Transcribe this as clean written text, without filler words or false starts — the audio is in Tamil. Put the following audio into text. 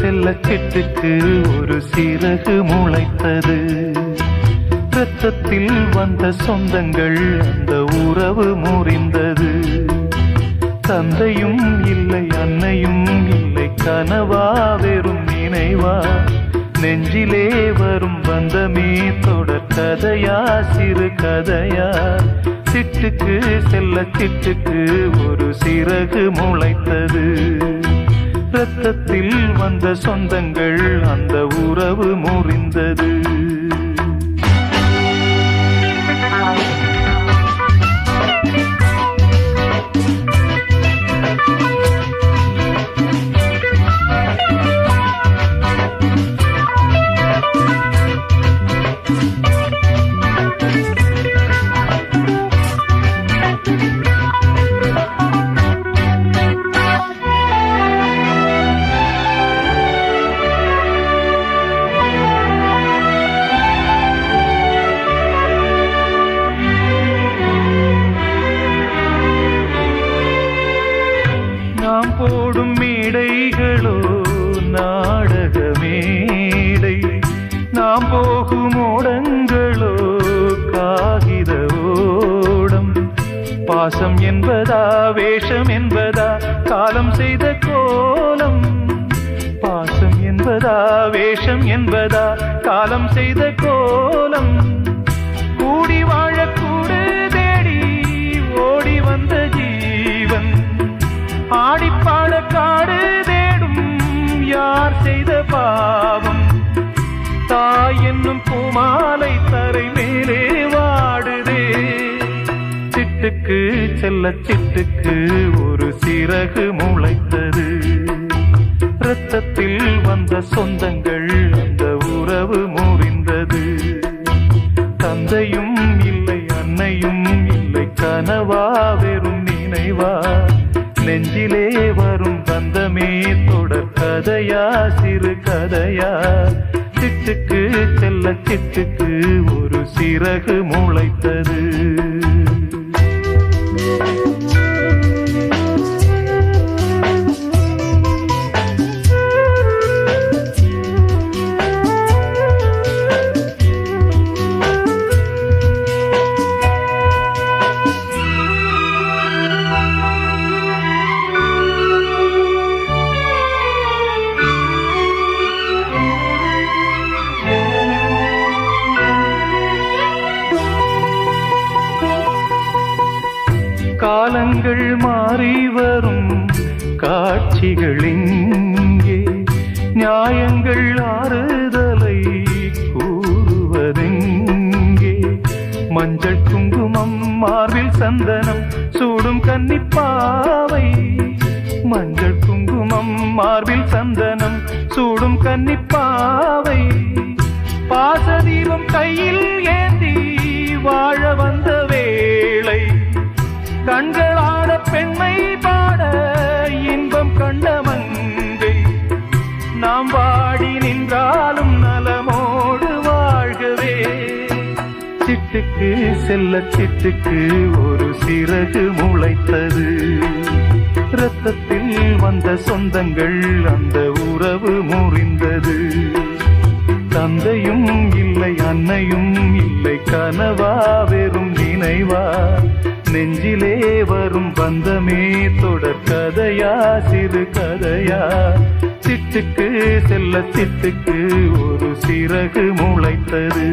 செல்ல சிட்டுக்கு ஒரு சிறகு முளைத்தது. இரத்தத்தில் வந்த சொந்தங்கள் அந்த உறவு முறிந்தது. தந்தையும் இல்லை அன்னையும் இல்லை, கனவா வெறும் நினைவா, நெஞ்சிலே வரும் பந்தமே தொடர் கதையா சிறு கதையா. சிட்டுக்கு செல்ல சிட்டுக்கு ஒரு சிறகு முளைத்தது. இரத்தத்தில் வந்த சொந்தங்கள் அந்த உறவு முறிந்தது. நாம் போடும் மேடைகளோ நாடக மேடை, நாம் போகும் ஓடங்களோ காகித ஓடம். பாசம் என்பதா வேஷம் என்பதா காலம் செய்த கோலம். பாசம் என்பதா வேஷம் என்பதா காலம் செய்த கோலம். கூடி வாழக்கூடு தேடி ஓடி வந்த ஜீவன், ஆடிப்பாட காடு தேடும் யார் செய்த பாவம். தாய் என்னும் பூமாலை தரை மேலே வாடுதே. சிட்டுக்கு செல்ல சிட்டுக்கு ஒரு சிறகு முளைத்தது. இரத்தத்தில் வந்த சொந்தங்கள் அந்த உறவு முறிந்தது. தந்தையும் இல்லை அன்னையும் இல்லை, கனவா வெறும் நினைவா, நெஞ்சிலே வரும் பந்தமே தொடர் கதையா சிறு கதையா. சிட்டுக்கு செல்ல சிட்டுக்கு ஒரு சிறகு முளைத்தது. காலங்கள் மாறி வரும் காட்சிகள் இங்கே, நியாயங்கள் ஆறுதலை கூறுவதெங்கே. மஞ்சள் குங்குமம் மார்பில் சந்தனம் சூடும் கன்னிப்பாவை. மஞ்சள் குங்குமம் மார்பில் சந்தனம் சூடும் கன்னிப்பாவை. பாசதீபம் கையில் ஏந்தி வாழ வந்த வேளை, கண்களான பெண்மை பாட இன்பம் கண்ட மங்கை. நாம் வாடி நின்றாலும் நலமோடு வாழ்கவே. சிட்டுக்கு செல்ல சிட்டுக்கு ஒரு சிறகு முளைத்தது. இரத்தத்தில் வந்த சொந்தங்கள் அந்த உறவு முறிந்தது. தந்தையும் இல்லை அன்னையும் இல்லை, கனவா வெறும் நினைவா, நெஞ்சிலே வரும் பந்தமே தொடர் கதையா சிறு கதையா. சிட்டுக்கு செல்ல சிட்டுக்கு ஒரு சிறகு முளைத்தது.